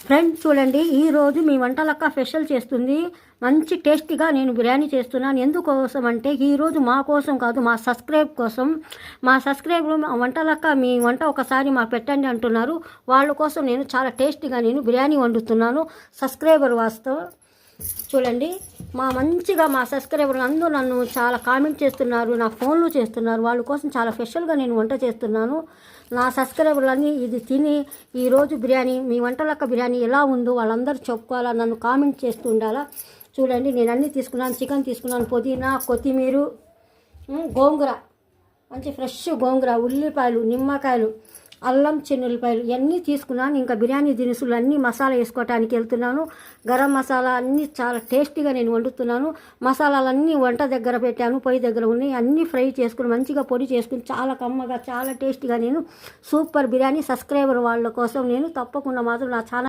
Friends చూడండి, ఈరోజు మీ Vantalakka special చేస్తుంది. మంచి టేస్టీగా నేను బిర్యానీ చేస్తున్నాను. ఎందుకోసం అంటే ఈరోజు మా కోసం కాదు, మా సబ్స్క్రైబ్ కోసం. మా సబ్స్క్రైబర్లు మా వంటలక్క మీ వంట ఒకసారి మాకు పెట్టండి అంటున్నారు. వాళ్ళ కోసం నేను చాలా టేస్టీగా నేను బిర్యానీ వండుతున్నాను. సబ్స్క్రైబర్ వాస్తవం చూడండి, మా సబ్స్క్రైబర్లు అందరూ నన్ను చాలా కామెంట్ చేస్తున్నారు, నా ఫోన్లు చేస్తున్నారు. వాళ్ళ కోసం చాలా స్పెషల్గా నేను వంట చేస్తున్నాను. నా సబ్స్క్రైబర్లన్నీ ఇది తిని ఈరోజు బిర్యానీ మీ వంటలక్క బిర్యానీ ఎలా ఉందో వాళ్ళందరూ చెప్పుకోవాలా, నన్ను కామెంట్ చేస్తూ ఉండాలా. చూడండి, నేను అన్నీ తీసుకున్నాను. చికెన్ తీసుకున్నాను, పుదీనా, కొత్తిమీర, గోంగూర, మంచి ఫ్రెష్ గోంగూర, ఉల్లిపాయలు, నిమ్మకాయలు, అల్లం, చిన్నుల్లిపాయలు ఇవన్నీ తీసుకున్నాను. ఇంకా బిర్యానీ దినుసులు అన్నీ మసాలా వేసుకోవటానికి వెళ్తున్నాను. గరం మసాలా అన్నీ చాలా టేస్టీగా నేను వండుతున్నాను. మసాలాలన్నీ వంట దగ్గర పెట్టాను, పొయ్యి దగ్గర ఉన్నాయి. అన్నీ ఫ్రై చేసుకుని మంచిగా పొడి చేసుకుని చాలా కమ్మగా చాలా టేస్టీగా నేను సూపర్ బిర్యానీ సబ్స్క్రైబర్ వాళ్ళ కోసం నేను తప్పకుండా మాత్రం నా ఛానల్